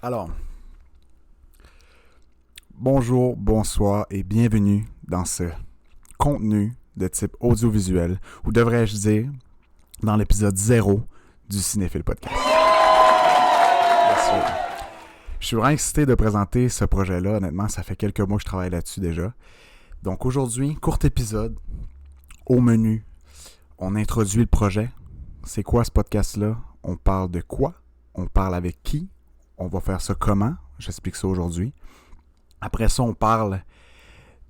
Alors, bonjour, bonsoir et bienvenue dans ce contenu de type audiovisuel, ou devrais-je dire, dans l'épisode 0 du Cinéphile Podcast. Bien sûr. Je suis vraiment excité de présenter ce projet-là. Honnêtement, ça fait quelques mois que je travaille là-dessus déjà. Donc aujourd'hui, court épisode. Au menu, on introduit le projet. C'est quoi ce podcast-là? On parle de quoi? On parle avec qui? On va faire ça comment? J'explique ça aujourd'hui. Après ça, on parle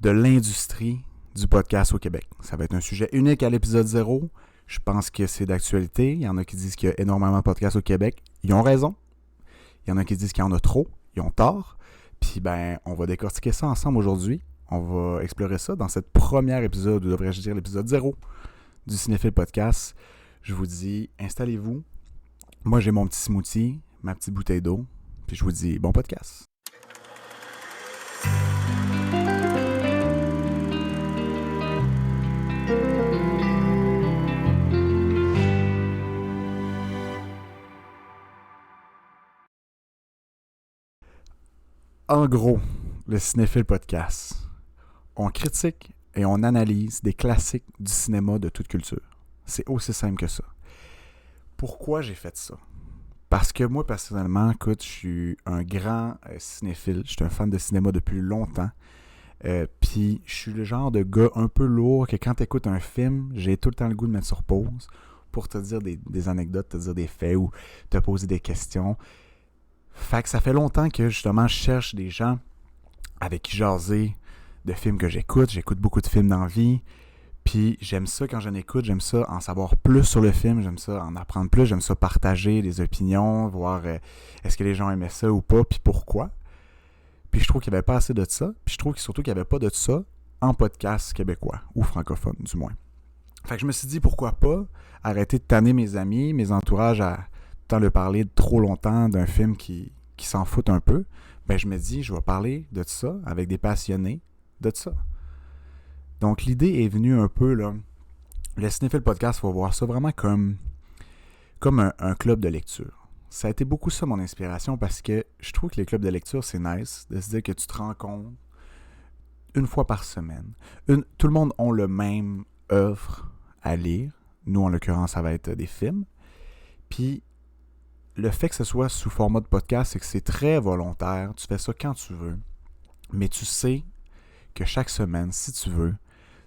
de l'industrie du podcast au Québec. Ça va être un sujet unique à l'épisode 0. Je pense que c'est d'actualité. Il y en a qui disent qu'il y a énormément de podcasts au Québec. Ils ont raison. Il y en a qui disent qu'il y en a trop. Ils ont tort. Puis, on va décortiquer ça ensemble aujourd'hui. On va explorer ça dans cette première épisode, ou devrais-je dire l'épisode 0 du Cinéphile Podcast. Je vous dis, installez-vous. Moi, j'ai mon petit smoothie, ma petite bouteille d'eau. Puis je vous dis, bon podcast. En gros, le Cinéphile Podcast, on critique et on analyse des classiques du cinéma de toute culture. C'est aussi simple que ça. Pourquoi j'ai fait ça? Parce que moi, personnellement, écoute, je suis un grand cinéphile. Je suis un fan de cinéma depuis longtemps. Puis, je suis le genre de gars un peu lourd que quand tu écoutes un film, j'ai tout le temps le goût de mettre sur pause pour te dire des anecdotes, te dire des faits ou te poser des questions. Fait que ça fait longtemps que, justement, je cherche des gens avec qui jaser de films que j'écoute. J'écoute beaucoup de films dans la vie. Puis j'aime ça quand j'en écoute, j'aime ça en savoir plus sur le film, j'aime ça en apprendre plus, j'aime ça partager des opinions, voir est-ce que les gens aimaient ça ou pas, puis pourquoi. Puis je trouve qu'il n'y avait pas assez de ça, puis je trouve surtout qu'il n'y avait pas de ça en podcast québécois, ou francophone du moins. Fait que je me suis dit pourquoi pas arrêter de tanner mes amis, mes entourages à tant leur parler trop longtemps d'un film qui s'en foutent un peu. Je me dis je vais parler de ça avec des passionnés de ça. Donc, l'idée est venue un peu, là. Le Cinéphile Podcast, il faut voir ça vraiment comme un club de lecture. Ça a été beaucoup ça, mon inspiration, parce que je trouve que les clubs de lecture, c'est nice de se dire que tu te rencontres une fois par semaine. Tout le monde a le même œuvre à lire. Nous, en l'occurrence, ça va être des films. Puis, le fait que ce soit sous format de podcast, c'est que c'est très volontaire. Tu fais ça quand tu veux. Mais tu sais que chaque semaine, si tu veux,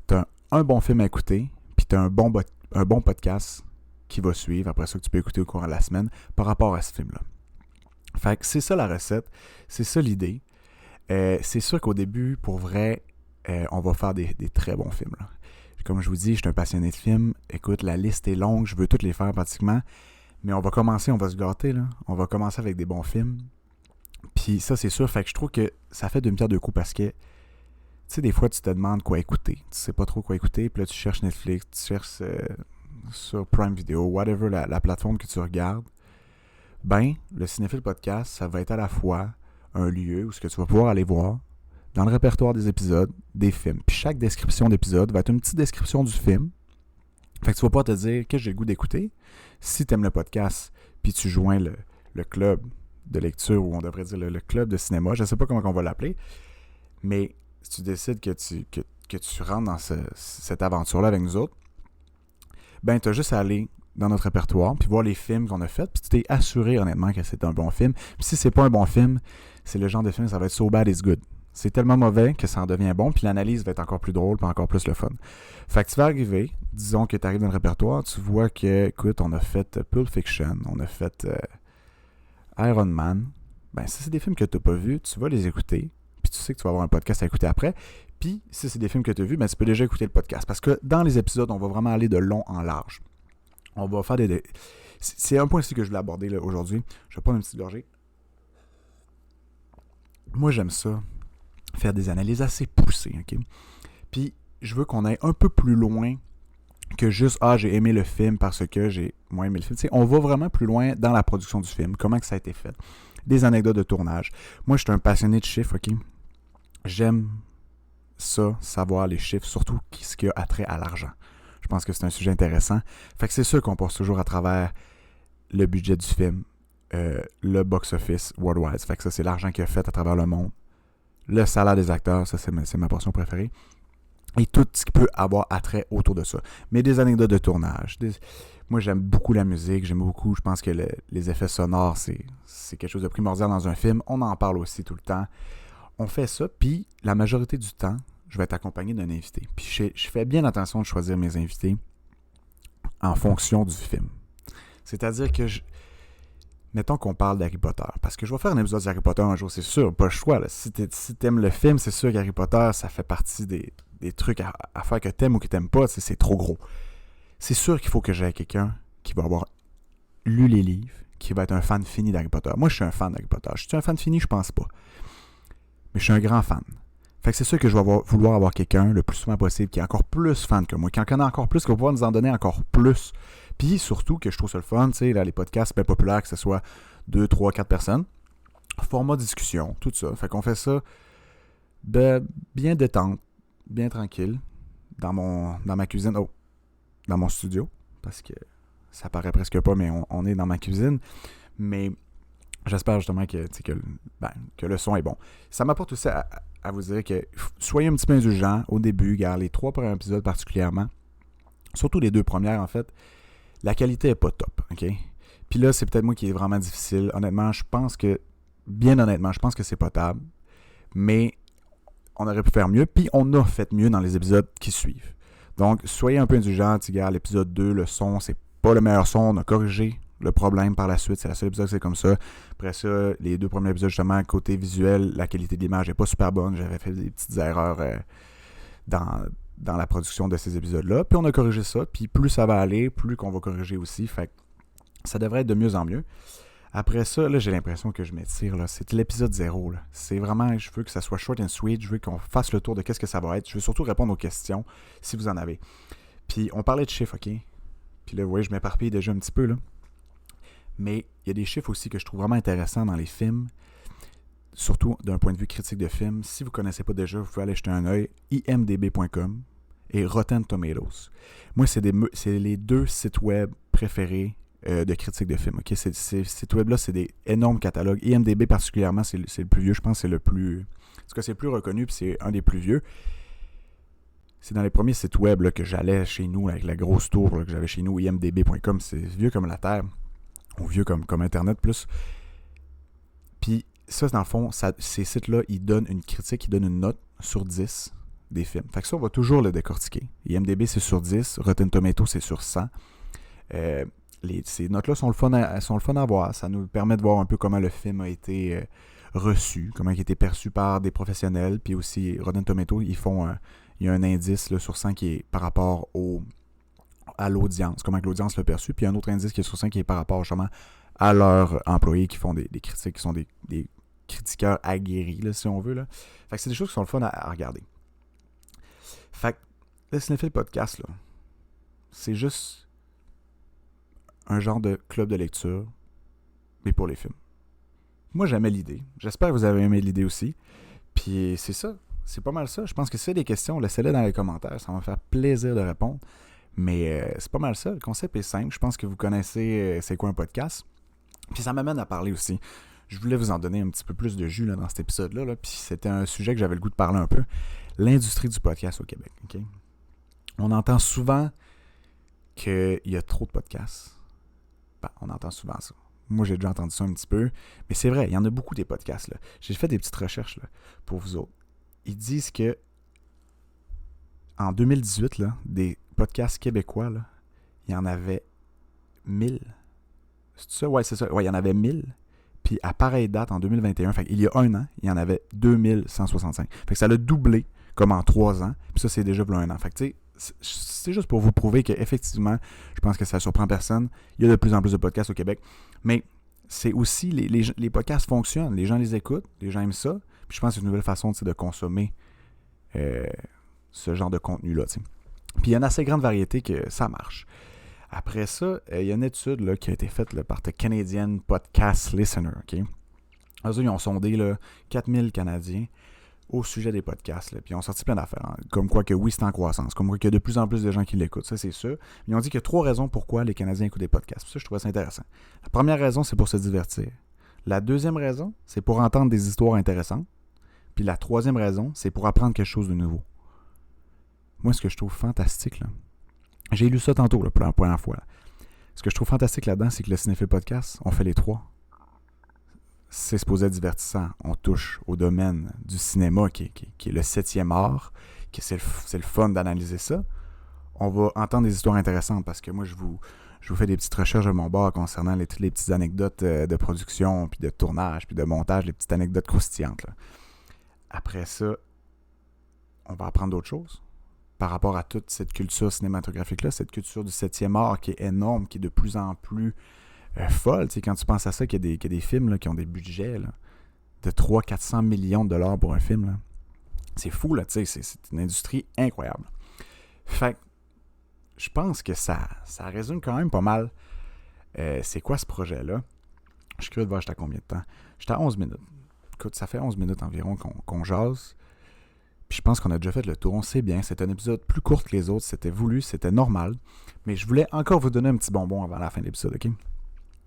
tu as un bon film à écouter, puis tu as un bon podcast qui va suivre, après ça que tu peux écouter au cours de la semaine, par rapport à ce film-là. Fait que c'est ça la recette, c'est ça l'idée. C'est sûr qu'au début, pour vrai, on va faire des très bons films, là. Comme je vous dis, je suis un passionné de films. Écoute, la liste est longue, je veux toutes les faire pratiquement. Mais on va commencer, on va se gâter, là. On va commencer avec des bons films. Puis ça, c'est sûr. Fait que je trouve que ça fait deux pierres deux coups parce que tu sais, des fois, tu te demandes quoi écouter. Tu sais pas trop quoi écouter, puis là, tu cherches Netflix, tu cherches sur Prime Video, whatever, la plateforme que tu regardes. Le Cinéphile Podcast, ça va être à la fois un lieu où ce que tu vas pouvoir aller voir dans le répertoire des épisodes, des films. Puis chaque description d'épisode va être une petite description du film. Fait que tu vas pas te dire que j'ai le goût d'écouter. Si tu aimes le podcast, puis tu joins le club de lecture, ou on devrait dire le club de cinéma, je sais pas comment on va l'appeler, mais si tu décides que tu rentres dans cette aventure-là avec nous autres, tu as juste à aller dans notre répertoire, puis voir les films qu'on a faits, puis tu t'es assuré honnêtement que c'est un bon film. Puis si c'est pas un bon film, c'est le genre de film, ça va être so bad it's good. C'est tellement mauvais que ça en devient bon, puis l'analyse va être encore plus drôle, puis encore plus le fun. Fait que tu vas arriver, disons que tu arrives dans le répertoire, tu vois que, écoute, on a fait Pulp Fiction, on a fait Iron Man. Si c'est des films que tu n'as pas vus, tu vas les écouter, puis tu sais que tu vas avoir un podcast à écouter après. Puis, si c'est des films que tu as vus, tu peux déjà écouter le podcast. Parce que dans les épisodes, on va vraiment aller de long en large. On va faire des... C'est un point ici que je voulais aborder là, aujourd'hui. Je vais prendre une petite gorgée. Moi, j'aime ça, faire des analyses assez poussées, ok? Puis, je veux qu'on aille un peu plus loin que juste « Ah, j'ai aimé le film parce que j'ai moins aimé le film ». On va vraiment plus loin dans la production du film, comment que ça a été fait. Des anecdotes de tournage. Moi, je suis un passionné de chiffres, ok? J'aime ça, savoir les chiffres, surtout ce qui a attrait à l'argent. Je pense que c'est un sujet intéressant. Fait que c'est sûr qu'on passe toujours à travers le budget du film, le box-office worldwide. Ça fait que ça, c'est l'argent qu'il a fait à travers le monde. Le salaire des acteurs, ça, c'est ma portion préférée. Et tout ce qui peut avoir attrait autour de ça. Mais des anecdotes de tournage. Moi, j'aime beaucoup la musique. J'aime beaucoup, je pense que les effets sonores, c'est quelque chose de primordial dans un film. On en parle aussi tout le temps. On fait ça, puis la majorité du temps, je vais être accompagné d'un invité. Puis je fais bien attention de choisir mes invités en fonction du film. C'est-à-dire que mettons qu'on parle d'Harry Potter, parce que je vais faire un épisode d'Harry Potter un jour, c'est sûr, pas le choix. Là. Si t'aimes le film, c'est sûr qu'Harry Potter, ça fait partie des trucs à faire que t'aimes ou que t'aimes pas, c'est trop gros. C'est sûr qu'il faut que j'aie quelqu'un qui va avoir lu les livres, qui va être un fan fini d'Harry Potter. Moi, je suis un fan d'Harry Potter. Je suis un fan fini, je pense pas. Mais je suis un grand fan. Fait que c'est sûr que je vais vouloir avoir quelqu'un le plus souvent possible qui est encore plus fan que moi, qui en connaît encore plus, qui va pouvoir nous en donner encore plus. Puis surtout que je trouve ça le fun, tu sais, là, les podcasts, c'est bien populaire que ce soit 2, 3, 4 personnes. Format discussion, tout ça. Fait qu'on fait ça bien détente, bien tranquille, dans ma cuisine, dans mon studio, parce que ça paraît presque pas, mais on est dans ma cuisine. Mais j'espère justement que le son est bon. Ça m'apporte aussi à vous dire que soyez un petit peu indulgents au début, car les 3 premiers épisodes particulièrement, surtout les 2 premières en fait, la qualité est pas top, ok? Puis là, c'est peut-être moi qui est vraiment difficile. Honnêtement, je pense que c'est potable, mais on aurait pu faire mieux, puis on a fait mieux dans les épisodes qui suivent. Donc, soyez un peu indulgents, gars, l'épisode 2, le son, c'est pas le meilleur son, on a corrigé le problème par la suite, c'est la seule épisode que c'est comme ça. Après ça, les 2 premiers épisodes, justement, côté visuel, la qualité de l'image n'est pas super bonne, j'avais fait des petites erreurs dans la production de ces épisodes-là, puis on a corrigé ça, puis plus ça va aller, plus qu'on va corriger aussi, fait que ça devrait être de mieux en mieux. Après ça, là, j'ai l'impression que je m'étire, là. C'est l'épisode 0, là. C'est vraiment, je veux que ça soit short and sweet, je veux qu'on fasse le tour de qu'est-ce que ça va être, je veux surtout répondre aux questions, si vous en avez. Puis, on parlait de chiffres, OK? Puis là, vous voyez, je m'éparpille déjà un petit peu, là. Mais il y a des chiffres aussi que je trouve vraiment intéressants dans les films, surtout d'un point de vue critique de film. Si vous ne connaissez pas déjà, vous pouvez aller jeter un œil, imdb.com et Rotten Tomatoes. Moi, c'est les 2 sites web préférés de critique de films. Okay? Ces sites web-là, c'est des énormes catalogues. IMDb particulièrement, c'est le plus vieux. Je pense que c'est le plus... En tout cas, c'est le plus reconnu, puis c'est un des plus vieux. C'est dans les premiers sites web là, que j'allais chez nous, avec la grosse tour là, que j'avais chez nous, imdb.com. C'est vieux comme la Terre, ou vieux comme Internet plus. Puis ça, dans le fond, ces sites-là, ils donnent une critique, ils donnent une note sur 10 des films. Fait que ça, on va toujours le décortiquer. IMDb, c'est sur 10. Rotten Tomatoes, c'est sur 100. Ces notes-là sont le fun à voir. Ça nous permet de voir un peu comment le film a été reçu, comment il a été perçu par des professionnels. Puis aussi, Rotten Tomatoes, il y a un indice là, sur 100 qui est par rapport à l'audience, comment l'audience l'a perçu. Puis il y a un autre indice qui est sur 100 qui est par rapport justement à leurs employés qui font des critiques, qui sont des critiqueurs aguerris, là, si on veut. Là. Fait que c'est des choses qui sont le fun à regarder. Fait que le Cinéphile Podcast, là, c'est juste un genre de club de lecture, mais pour les films. Moi, j'aimais l'idée. J'espère que vous avez aimé l'idée aussi. Puis c'est ça. C'est pas mal ça. Je pense que si vous avez des questions, laissez-les dans les commentaires. Ça va me faire plaisir de répondre. Mais c'est pas mal ça. Le concept est simple. Je pense que vous connaissez c'est quoi un podcast. Puis ça m'amène à parler aussi. Je voulais vous en donner un petit peu plus de jus là, dans cet épisode-là. Là. Puis c'était un sujet que j'avais le goût de parler un peu. L'industrie du podcast au Québec. Okay? On entend souvent qu'il y a trop de podcasts. Ben, on entend souvent ça. Moi, j'ai déjà entendu ça un petit peu. Mais c'est vrai, il y en a beaucoup des podcasts. Là. J'ai fait des petites recherches là, pour vous autres. Ils disent que en 2018, là, des podcasts québécois, là, il y en avait 1000. C'est ça? Ouais, c'est ça. Ouais, il y en avait 1000. Puis à pareille date, en 2021, fait il y a un an, il y en avait 2165. Fait que ça l'a doublé comme en 3 ans. Puis ça, c'est déjà pour un an. Fait que tu sais, c'est juste pour vous prouver qu'effectivement, je pense que ça surprend personne. Il y a de plus en plus de podcasts au Québec. Mais c'est aussi, les podcasts fonctionnent. Les gens les écoutent, les gens aiment ça. Puis je pense que c'est une nouvelle façon de consommer ce genre de contenu-là. T'sais. Puis il y a une assez grande variété que ça marche. Après ça, il y a une étude là, qui a été faite là, par The Canadian Podcast Listener. Okay? Eux, ils ont sondé là, 4000 Canadiens au sujet des podcasts. Là. Puis ils ont sorti plein d'affaires. Hein. Comme quoi que oui, c'est en croissance. Comme quoi qu'il y a de plus en plus de gens qui l'écoutent. Ça, c'est sûr. Ils ont dit qu'il y a 3 raisons pourquoi les Canadiens écoutent des podcasts. Ça, je trouvais ça intéressant. La première raison, c'est pour se divertir. La deuxième raison, c'est pour entendre des histoires intéressantes. Puis la troisième raison, c'est pour apprendre quelque chose de nouveau. Moi, ce que je trouve fantastique, là, j'ai lu ça tantôt là, pour la première fois. Là. Ce que je trouve fantastique là-dedans, c'est que le Cinéphile Podcast, on fait les 3. C'est supposé être divertissant. On touche au domaine du cinéma qui est le 7e art, que c'est le fun d'analyser ça. On va entendre des histoires intéressantes parce que moi, je vous fais des petites recherches de mon bord concernant toutes les petites anecdotes de production, puis de tournage, puis de montage, les petites anecdotes croustillantes. Là. Après ça, on va apprendre d'autres choses par rapport à toute cette culture cinématographique-là, cette culture du 7e art qui est énorme, qui est de plus en plus folle. Tu sais, quand tu penses à ça, qu'il y a des films là, qui ont des budgets là, de 300-400 millions de dollars pour un film, là. C'est fou, là, tu sais, c'est une industrie incroyable. Fait que je pense que ça résume quand même pas mal c'est quoi ce projet-là. Je suis curieux de voir j'étais à combien de temps. J'étais à 11 minutes. Écoute, ça fait 11 minutes environ qu'on jase. Puis je pense qu'on a déjà fait le tour. On sait bien, c'est un épisode plus court que les autres. C'était voulu, c'était normal. Mais je voulais encore vous donner un petit bonbon avant la fin de l'épisode, OK?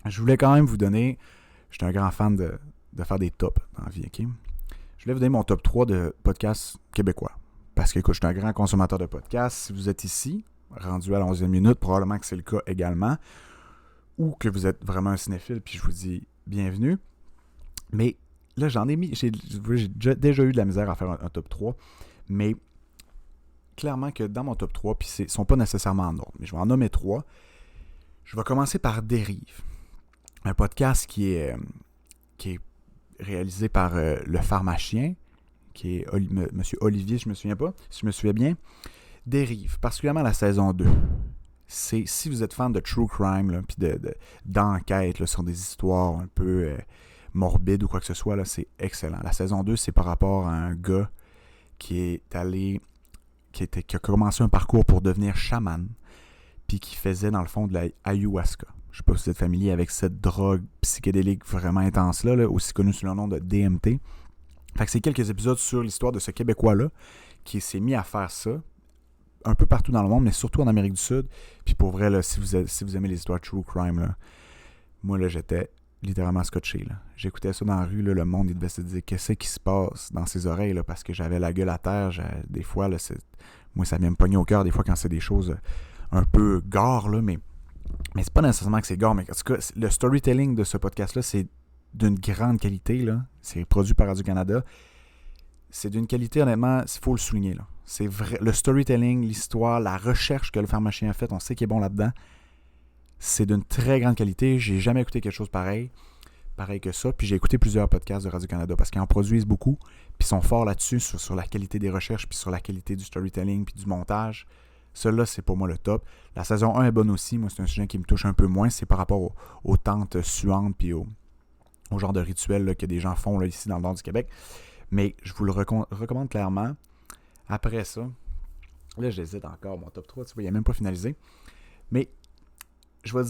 Je voulais quand même vous donner... J'étais un grand fan de faire des tops dans la vie, OK? Je voulais vous donner mon top 3 de podcasts québécois. Parce que, écoute, je suis un grand consommateur de podcasts. Si vous êtes ici, rendu à la 11e minute, probablement que c'est le cas également. Ou que vous êtes vraiment un cinéphile, puis je vous dis bienvenue. Mais là, j'ai déjà eu de la misère à faire un top 3. Mais clairement que dans mon top 3, puis ils ne sont pas nécessairement en ordre, mais je vais en nommer 3. Je vais commencer par Dérive. Un podcast qui est réalisé par le pharmacien, qui est M. Olivier, si je me souviens bien. Dérive, particulièrement la saison 2. C'est, si vous êtes fan de true crime, puis d'enquête là, sur des histoires un peu morbides ou quoi que ce soit, là, c'est excellent. La saison 2, c'est par rapport à un gars qui a commencé un parcours pour devenir chaman, puis qui faisait dans le fond de la ayahuasca. Je ne sais pas si vous êtes familier avec cette drogue psychédélique vraiment intense-là, là, aussi connue sous le nom de DMT. Fait que c'est quelques épisodes sur l'histoire de ce Québécois-là qui s'est mis à faire ça un peu partout dans le monde, mais surtout en Amérique du Sud. Puis pour vrai, là, si vous aimez les histoires true crime, là, moi, là, j'étais littéralement scotché. Là. J'écoutais ça dans la rue, là, le monde, il devait se dire qu'est-ce qui se passe dans ses oreilles, là, parce que j'avais la gueule à terre. Des fois, là, moi, ça vient me pogner au cœur, des fois, quand c'est des choses un peu gore, là, mais c'est pas nécessairement que c'est gore, mais en tout cas, le storytelling de ce podcast-là, c'est d'une grande qualité, là. C'est produit par Radio-Canada. C'est d'une qualité, honnêtement, il faut le souligner, là. C'est vrai, le storytelling, l'histoire, la recherche que le pharmacien a faite, on sait qu'il est bon là-dedans. C'est d'une très grande qualité. J'ai jamais écouté quelque chose pareil que ça. Puis j'ai écouté plusieurs podcasts de Radio-Canada parce qu'ils en produisent beaucoup. Puis ils sont forts là-dessus, sur la qualité des recherches, puis sur la qualité du storytelling, puis du montage. Celui-là, c'est pour moi le top. La saison 1 est bonne aussi. Moi, c'est un sujet qui me touche un peu moins. C'est par rapport aux tentes suantes, puis au genre de rituels là, que des gens font là, ici dans le nord du Québec. Mais je vous le recommande clairement. Après ça, là, j'hésite encore. Mon top 3, tu vois, il n'est même pas finalisé. Mais je vais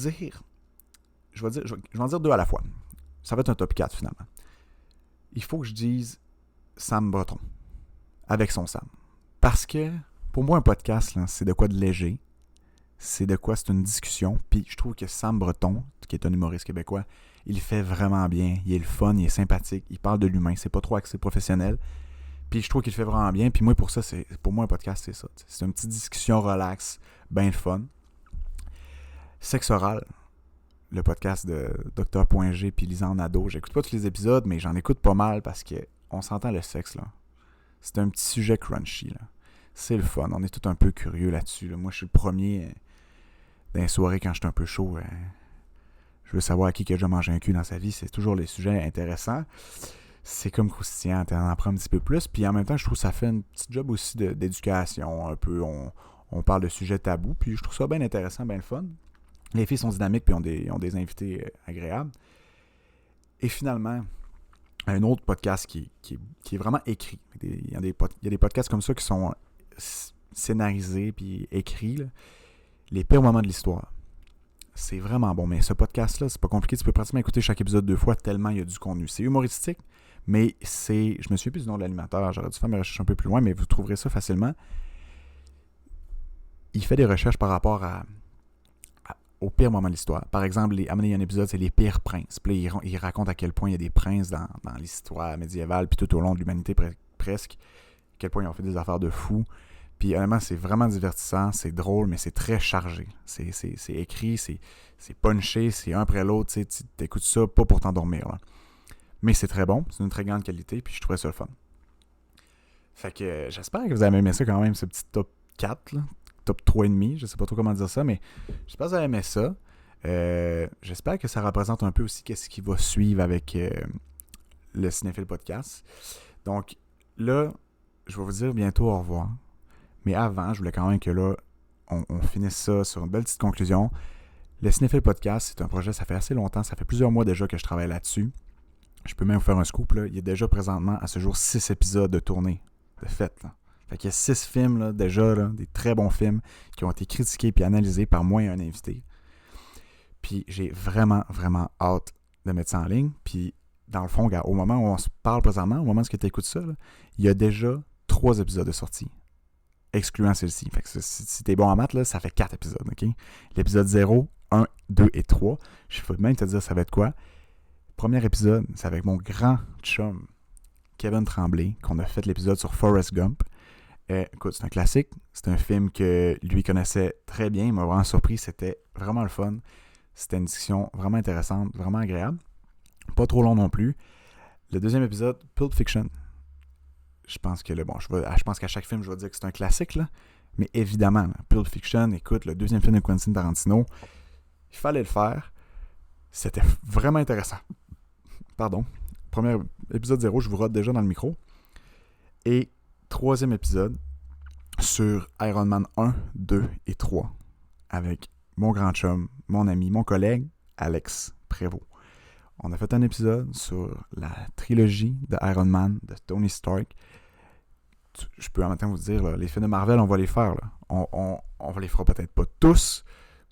en dire 2 à la fois. Ça va être un top 4 finalement. Il faut que je dise Sam Breton. Avec son Sam. Parce que, pour moi, un podcast, là, c'est de quoi de léger. C'est une discussion. Puis je trouve que Sam Breton, qui est un humoriste québécois, il fait vraiment bien. Il est le fun, il est sympathique. Il parle de l'humain. C'est pas trop axé professionnel. Puis je trouve qu'il le fait vraiment bien. Puis moi, pour moi, un podcast, c'est ça. C'est une petite discussion relax, bien le fun. Sexe oral, le podcast de Dr.G puis Lisanne Nadeau. J'écoute pas tous les épisodes, mais j'en écoute pas mal parce que on s'entend le sexe, là. C'est un petit sujet crunchy, là. C'est le fun. On est tous un peu curieux là-dessus. Là. Moi, je suis le premier dans les soirées quand je suis un peu chaud. Je veux savoir à qui a déjà mangé un cul dans sa vie. C'est toujours les sujets intéressants. C'est comme croustillant. Tu en apprends un petit peu plus. Puis en même temps, je trouve que ça fait un petit job aussi d'éducation. Un peu, on parle de sujets tabous. Puis je trouve ça bien intéressant, bien le fun. Les filles sont dynamiques puis ont des invités agréables. Et finalement, un autre podcast qui est vraiment écrit. Il y a des podcasts comme ça qui sont scénarisés puis écrits. Là. Les pires moments de l'histoire. C'est vraiment bon. Mais ce podcast-là, c'est pas compliqué. Tu peux pratiquement écouter chaque épisode 2 fois tellement il y a du contenu. C'est humoristique, Mais je me souviens plus du nom de l'animateur, j'aurais dû faire mes recherches un peu plus loin, mais vous trouverez ça facilement. Il fait des recherches par rapport au pire moment de l'histoire. Par exemple, il y a un épisode, c'est les pires princes. Puis là, il raconte à quel point il y a des princes dans l'histoire médiévale, puis tout au long de l'humanité presque, à quel point ils ont fait des affaires de fous. Puis honnêtement, c'est vraiment divertissant, c'est drôle, mais c'est très chargé. C'est écrit, c'est punché, c'est un après l'autre. Tu écoutes ça pas pour t'endormir, là. Mais c'est très bon, c'est une très grande qualité, puis je trouvais ça le fun. Fait que j'espère que vous avez aimé ça quand même, ce petit top 4, là. Top 3,5, je sais pas trop comment dire ça, mais j'espère que vous avez aimé ça. J'espère que ça représente un peu aussi qu'est-ce qui va suivre avec le Cinéphile Podcast. Donc là, je vais vous dire bientôt au revoir. Mais avant, je voulais quand même que là, on finisse ça sur une belle petite conclusion. Le Cinéphile Podcast, c'est un projet, ça fait assez longtemps, ça fait plusieurs mois déjà que je travaille là-dessus. Je peux même vous faire un scoop, là. Il y a déjà présentement, à ce jour, 6 épisodes de tournée, de fait, là. Fait qu'il y a 6 films, là, déjà, là, des très bons films, qui ont été critiqués et analysés par moi et un invité. Puis j'ai vraiment, vraiment hâte de mettre ça en ligne. Puis, dans le fond, regarde, au moment où on se parle présentement, au moment où tu écoutes ça, là, il y a déjà 3 épisodes de sortie, excluant celle-ci. Fait que si t'es bon en maths, là, ça fait 4 épisodes, OK? L'épisode 0, 1, 2 et 3. Je peux même te dire ça va être quoi. Premier épisode, c'est avec mon grand chum, Kevin Tremblay, qu'on a fait l'épisode sur Forrest Gump. Écoute, c'est un classique. C'est un film que lui connaissait très bien. Il m'a vraiment surpris. C'était vraiment le fun. C'était une discussion vraiment intéressante, vraiment agréable. Pas trop long non plus. Le deuxième épisode, Pulp Fiction. Je pense que je pense qu'à chaque film, je vais dire que c'est un classique, là. Mais évidemment, là, Pulp Fiction, écoute, le deuxième film de Quentin Tarantino, il fallait le faire. C'était vraiment intéressant. Pardon. Premier épisode 0, je vous rote déjà dans le micro. Et troisième épisode sur Iron Man 1, 2 et 3 avec mon grand chum, mon ami, mon collègue, Alex Prévost. On a fait un épisode sur la trilogie de Iron Man de Tony Stark. Je peux en même temps vous dire, là, les films de Marvel, on va les faire. Là. On les fera peut-être pas tous,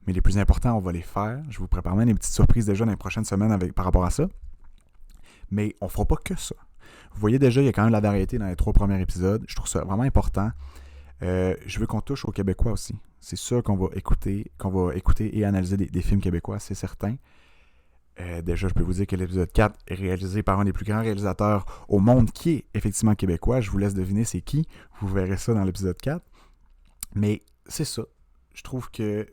mais les plus importants, on va les faire. Je vous prépare même des petites surprises déjà dans les prochaines semaines par rapport à ça. Mais on fera pas que ça. Vous voyez déjà, il y a quand même de la variété dans les 3 premiers épisodes. Je trouve ça vraiment important. Je veux qu'on touche aux Québécois aussi. C'est sûr qu'on va écouter et analyser des films québécois, c'est certain. Déjà, je peux vous dire que l'épisode 4 est réalisé par un des plus grands réalisateurs au monde qui est effectivement québécois. Je vous laisse deviner c'est qui. Vous verrez ça dans l'épisode 4. Mais c'est ça. Je trouve que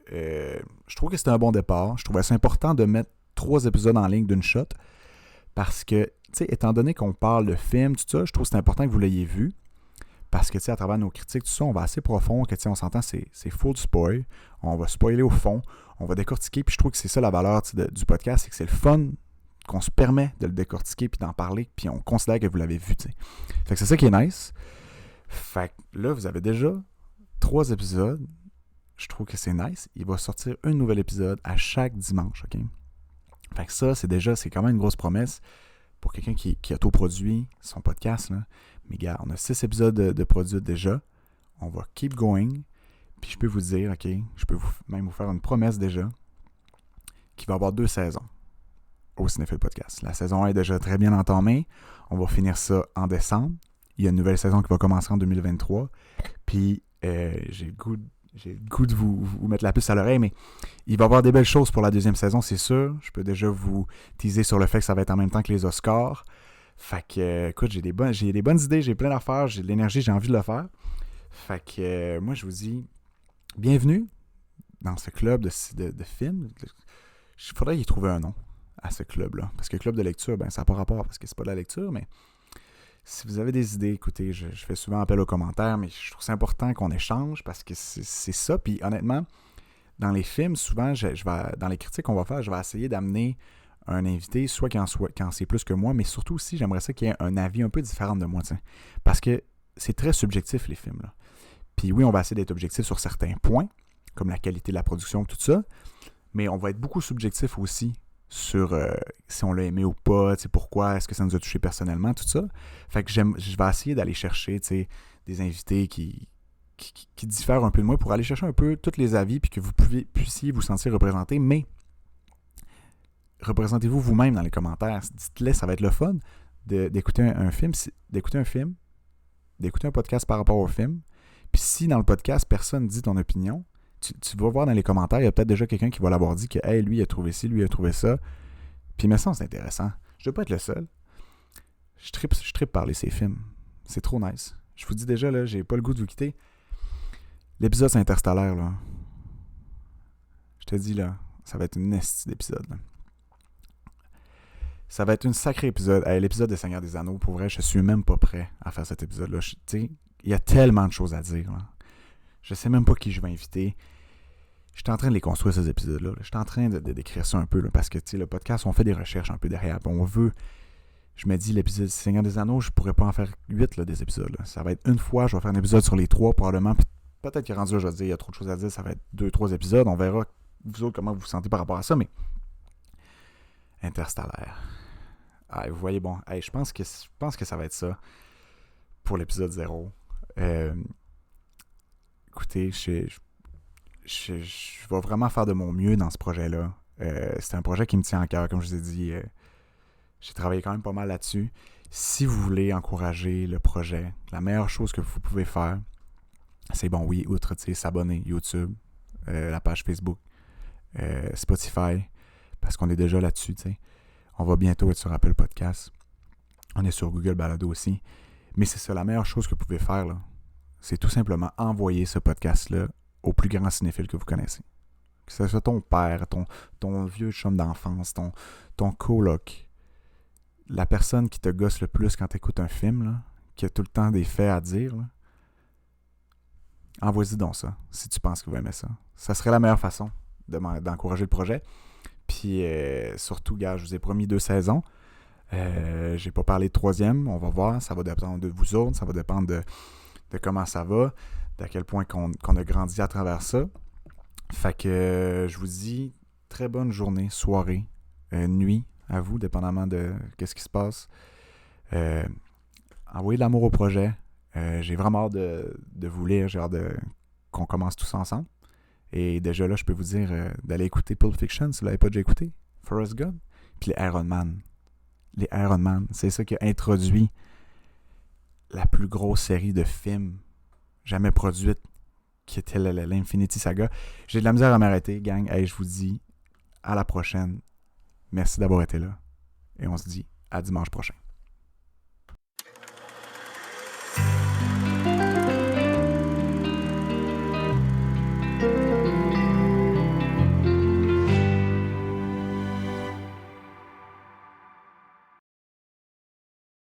c'était un bon départ. Je trouvais ça important de mettre 3 épisodes en ligne d'une shot. Parce que, tu sais, étant donné qu'on parle de films, tout ça, je trouve que c'est important que vous l'ayez vu. Parce que, tu sais, à travers nos critiques, tout ça, on va assez profond, que, tu sais, on s'entend, c'est full spoil. On va spoiler au fond. On va décortiquer. Puis je trouve que c'est ça la valeur du podcast, c'est que c'est le fun qu'on se permet de le décortiquer puis d'en parler. Puis on considère que vous l'avez vu, tu sais. Fait que c'est ça qui est nice. Fait que là, vous avez déjà 3 épisodes. Je trouve que c'est nice. Il va sortir un nouvel épisode à chaque dimanche, OK? Fait que ça, c'est quand même une grosse promesse pour quelqu'un qui autoproduit son podcast, là. Mais gars, on a 6 épisodes de produits déjà. On va keep going. Puis je peux vous dire, OK, je peux même vous faire une promesse déjà qu'il va y avoir 2 saisons au Cinéphile Podcast. La saison 1 est déjà très bien entamée. On va finir ça en décembre. Il y a une nouvelle saison qui va commencer en 2023. Puis j'ai le goût de vous mettre la puce à l'oreille, mais il va y avoir des belles choses pour la deuxième saison, c'est sûr. Je peux déjà vous teaser sur le fait que ça va être en même temps que les Oscars. Fait que, écoute, j'ai des bonnes idées, j'ai plein d'affaires, j'ai de l'énergie, j'ai envie de le faire. Fait que, moi, je vous dis, bienvenue dans ce club de films. Il faudrait y trouver un nom à ce club-là. Parce que club de lecture, ben ça n'a pas rapport parce que c'est pas de la lecture, mais si vous avez des idées, écoutez, je fais souvent appel aux commentaires, mais je trouve c'est important qu'on échange parce que c'est ça. Puis honnêtement, dans les films, souvent, dans les critiques qu'on va faire, je vais essayer d'amener un invité, soit qui en sait plus que moi, mais surtout aussi, j'aimerais ça qu'il y ait un avis un peu différent de moi, t'sais. Parce que c'est très subjectif, les films, là. Puis oui, on va essayer d'être objectif sur certains points, comme la qualité de la production, tout ça, mais on va être beaucoup subjectif aussi sur si on l'a aimé ou pas, pourquoi, est-ce que ça nous a touché personnellement, tout ça. Fait que je vais essayer d'aller chercher des invités qui diffèrent un peu de moi pour aller chercher un peu tous les avis puis que vous puissiez vous sentir représenté, mais représentez-vous vous-même dans les commentaires. Dites-les, ça va être le fun d'écouter un film, d'écouter un podcast par rapport au film. Puis si dans le podcast, personne dit ton opinion, tu vas voir dans les commentaires, il y a peut-être déjà quelqu'un qui va l'avoir dit que hey, lui, il a trouvé ci, lui, il a trouvé ça. Puis mais ça, c'est intéressant. Je ne veux pas être le seul. Je trippe parler ces films. C'est trop nice. Je vous dis déjà, là, j'ai pas le goût de vous quitter. L'épisode, c'est Interstellaire, là. Je te dis, là, ça va être une nestie d'épisode, là. Ça va être une sacrée épisode. Hey, l'épisode de Seigneur des Anneaux, pour vrai, je suis même pas prêt à faire cet épisode-là. Tu sais, il y a tellement de choses à dire, là. Je sais même pas qui je vais inviter. Je suis en train de les construire, ces épisodes-là. Je suis en train de d'écrire ça un peu, là, parce que, tu sais, le podcast, on fait des recherches un peu derrière. On veut... Je me dis, l'épisode Seigneur des Anneaux, je pourrais pas en faire 8, là, des épisodes. Là. Ça va être une fois, je vais faire un épisode sur les 3, probablement. Peut-être qu'il est rendu là, je vais dire, il y a trop de choses à dire, ça va être 2-3 épisodes. On verra, vous autres, comment vous vous sentez par rapport à ça, mais... Interstellaire. Ah, vous voyez, bon, hey, je pense que ça va être ça pour l'épisode 0. Écoutez, je vais vraiment faire de mon mieux dans ce projet-là. C'est un projet qui me tient à cœur, comme je vous ai dit. J'ai travaillé quand même pas mal là-dessus. Si vous voulez encourager le projet, la meilleure chose que vous pouvez faire, c'est bon, oui, outre s'abonner, YouTube, la page Facebook, Spotify, parce qu'on est déjà là-dessus, tu sais. On va bientôt être sur Apple Podcast. On est sur Google Balado aussi. Mais c'est ça, la meilleure chose que vous pouvez faire, là, c'est tout simplement envoyer ce podcast-là au plus grand cinéphile que vous connaissez. Que ce soit ton père, ton vieux chum d'enfance, ton coloc, la personne qui te gosse le plus quand tu écoutes un film, là, qui a tout le temps des faits à dire, là, envoie-y donc ça, si tu penses qu'il va aimer ça. Ça serait la meilleure façon d'encourager le projet. Puis surtout, gars, je vous ai promis 2 saisons. J'ai pas parlé de 3e, on va voir. Ça va dépendre de vous autres, ça va dépendre de comment ça va, d'à quel point qu'on a grandi à travers ça. Fait que je vous dis très bonne journée, soirée, nuit à vous, dépendamment de qu'est-ce qui se passe. Envoyez de l'amour au projet. J'ai vraiment hâte de vous lire. J'ai hâte qu'on commence tous ensemble. Et déjà là, je peux vous dire d'aller écouter Pulp Fiction si vous ne l'avez pas déjà écouté. Forrest Gump. Puis les Iron Man. Les Iron Man, c'est ça qui a introduit la plus grosse série de films jamais produite, qui était l'Infinity Saga. J'ai de la misère à m'arrêter, gang. Hey, je vous dis à la prochaine. Merci d'avoir été là. Et on se dit à dimanche prochain.